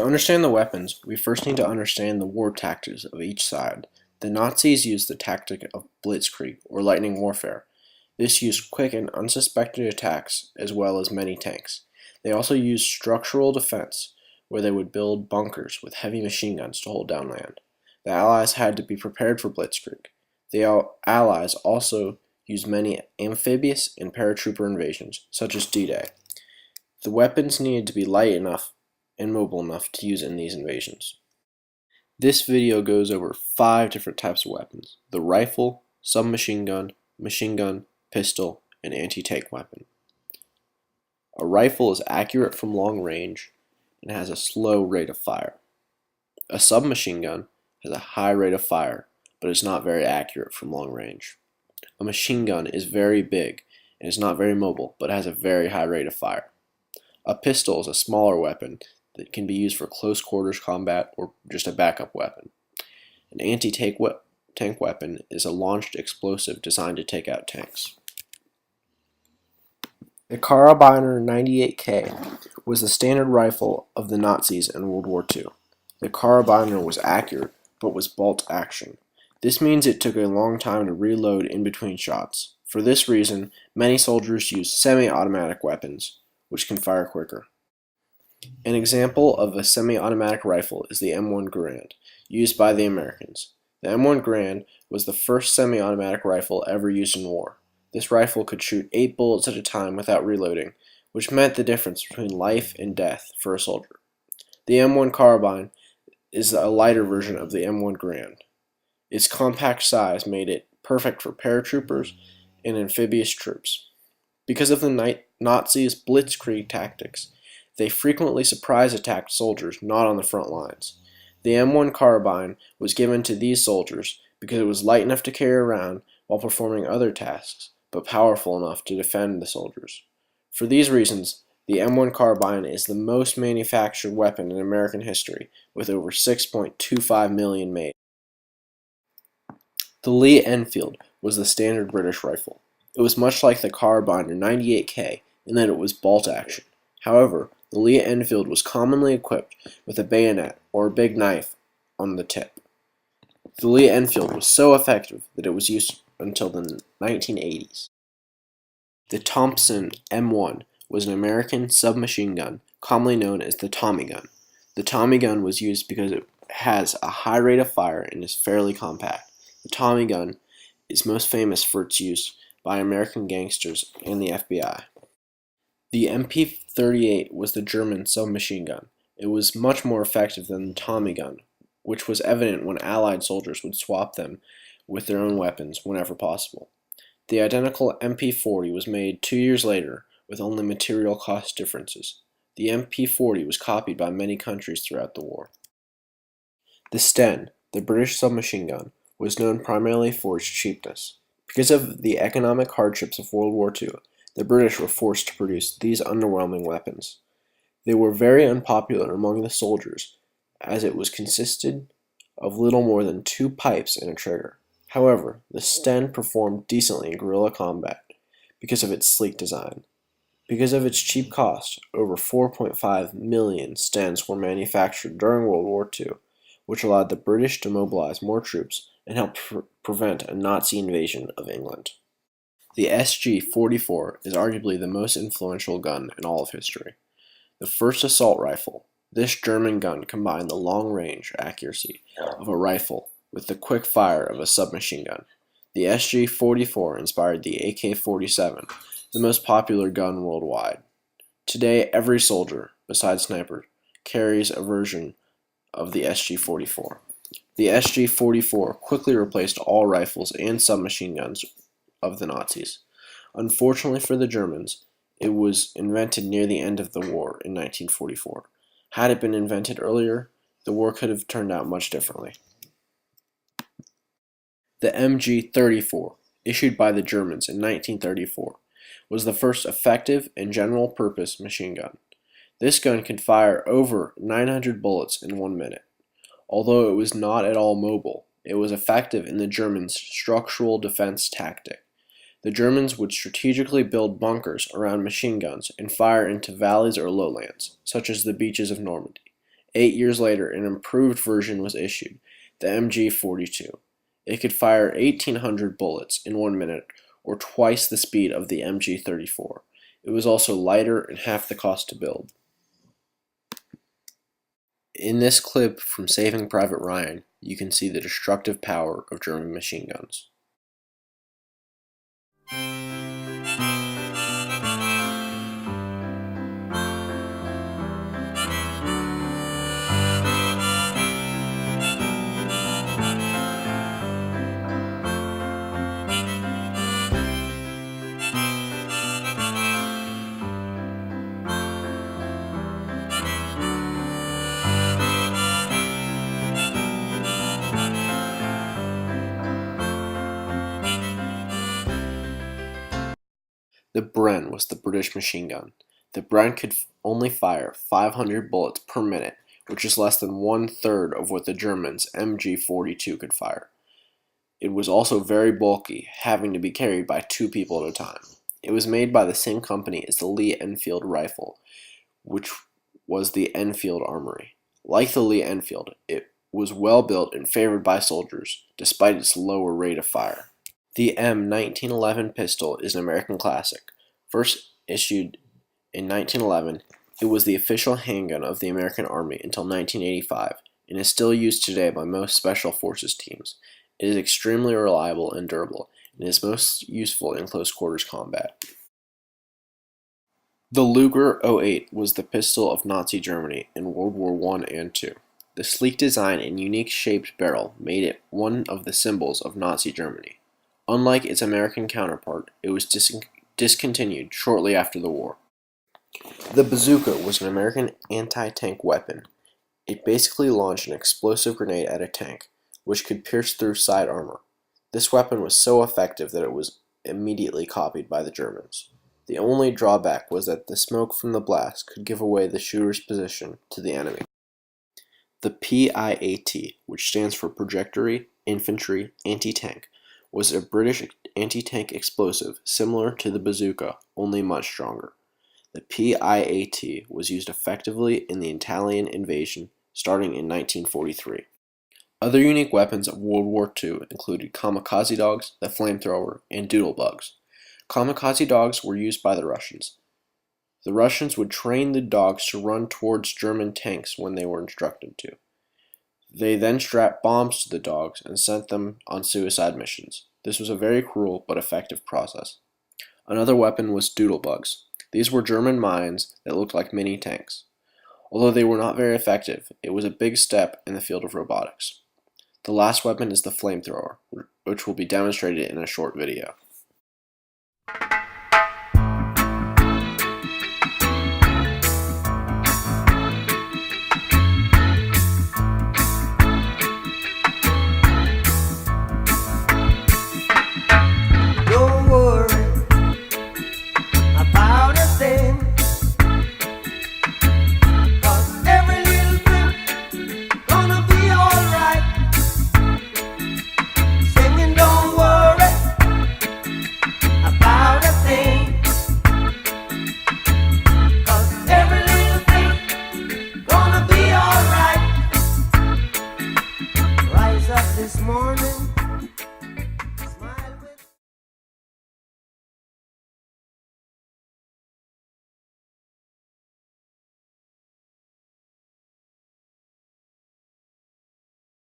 To understand the weapons, we first need to understand the war tactics of each side. The Nazis used the tactic of blitzkrieg, or lightning warfare. This used quick and unsuspected attacks, as well as many tanks. They also used structural defense, where they would build bunkers with heavy machine guns to hold down land. The Allies had to be prepared for blitzkrieg. The Allies also used many amphibious and paratrooper invasions, such as D-Day. The weapons needed to be light enough and mobile enough to use in these invasions. This video goes over 5 different types of weapons: the rifle, submachine gun, machine gun, pistol, and anti-tank weapon. A rifle is accurate from long range and has a slow rate of fire. A submachine gun has a high rate of fire, but is not very accurate from long range. A machine gun is very big and is not very mobile, but has a very high rate of fire. A pistol is a smaller weapon that can be used for close quarters combat or just a backup weapon. An anti-tank weapon is a launched explosive designed to take out tanks. The Karabiner 98K was the standard rifle of the Nazis in World War II. The Karabiner was accurate, but was bolt action. This means it took a long time to reload in between shots. For this reason, many soldiers use semi-automatic weapons, which can fire quicker. An example of a semi-automatic rifle is the M1 Garand, used by the Americans. The M1 Garand was the first semi-automatic rifle ever used in war. This rifle could shoot 8 bullets at a time without reloading, which meant the difference between life and death for a soldier. The M1 Carbine is a lighter version of the M1 Garand. Its compact size made it perfect for paratroopers and amphibious troops. Because of the Nazis' blitzkrieg tactics, they frequently surprise attacked soldiers not on the front lines. The M1 Carbine was given to these soldiers because it was light enough to carry around while performing other tasks, but powerful enough to defend the soldiers. For these reasons, the M1 Carbine is the most manufactured weapon in American history, with over 6.25 million made. The Lee Enfield was the standard British rifle. It was much like the Karabiner 98K in that it was bolt action. However, the Lee Enfield was commonly equipped with a bayonet or a big knife on the tip. The Lee Enfield was so effective that it was used until the 1980s. The Thompson M1 was an American submachine gun, commonly known as the Tommy gun. The Tommy gun was used because it has a high rate of fire and is fairly compact. The Tommy gun is most famous for its use by American gangsters and the FBI. The MP-38 was the German submachine gun. It was much more effective than the Tommy gun, which was evident when Allied soldiers would swap them with their own weapons whenever possible. The identical MP-40 was made 2 years later with only material cost differences. The MP-40 was copied by many countries throughout the war. The Sten, the British submachine gun, was known primarily for its cheapness. Because of the economic hardships of World War II, the British were forced to produce these underwhelming weapons. They were very unpopular among the soldiers, as it was consisted of little more than 2 pipes and a trigger. However, the Sten performed decently in guerrilla combat because of its sleek design. Because of its cheap cost, over 4.5 million Stens were manufactured during World War II, which allowed the British to mobilize more troops and help prevent a Nazi invasion of England. The SG-44 is arguably the most influential gun in all of history. The first assault rifle, this German gun combined the long-range accuracy of a rifle with the quick fire of a submachine gun. The SG-44 inspired the AK-47, the most popular gun worldwide. Today, every soldier, besides snipers, carries a version of the SG-44. The SG-44 quickly replaced all rifles and submachine guns of the Nazis. Unfortunately for the Germans, it was invented near the end of the war in 1944. Had it been invented earlier, the war could have turned out much differently. The MG-34, issued by the Germans in 1934, was the first effective and general-purpose machine gun. This gun could fire over 900 bullets in 1 minute. Although it was not at all mobile, it was effective in the Germans' structural defense tactic. The Germans would strategically build bunkers around machine guns and fire into valleys or lowlands, such as the beaches of Normandy. 8 years later, an improved version was issued, the MG42. It could fire 1,800 bullets in 1 minute, or twice the speed of the MG34. It was also lighter and half the cost to build. In this clip from Saving Private Ryan, you can see the destructive power of German machine guns. The Bren was the British machine gun. The Bren could only fire 500 bullets per minute, which is less than 1/3 of what the Germans' MG42 could fire. It was also very bulky, having to be carried by 2 people at a time. It was made by the same company as the Lee Enfield rifle, which was the Enfield Armory. Like the Lee Enfield, it was well built and favored by soldiers, despite its lower rate of fire. The M1911 pistol is an American classic. First issued in 1911, it was the official handgun of the American Army until 1985 and is still used today by most Special Forces teams. It is extremely reliable and durable and is most useful in close quarters combat. The Luger 08 was the pistol of Nazi Germany in World War I and II. The sleek design and unique shaped barrel made it one of the symbols of Nazi Germany. Unlike its American counterpart, it was discontinued shortly after the war. The bazooka was an American anti-tank weapon. It basically launched an explosive grenade at a tank, which could pierce through side armor. This weapon was so effective that it was immediately copied by the Germans. The only drawback was that the smoke from the blast could give away the shooter's position to the enemy. The PIAT, which stands for Projectory Infantry Anti-Tank, was a British anti-tank explosive similar to the bazooka, only much stronger. The PIAT was used effectively in the Italian invasion starting in 1943. Other unique weapons of World War II included kamikaze dogs, the flamethrower, and doodlebugs. Kamikaze dogs were used by the Russians. The Russians would train the dogs to run towards German tanks when they were instructed to. They then strapped bombs to the dogs and sent them on suicide missions. This was a very cruel but effective process. Another weapon was doodlebugs. These were German mines that looked like mini tanks. Although they were not very effective, it was a big step in the field of robotics. The last weapon is the flamethrower, which will be demonstrated in a short video. This morning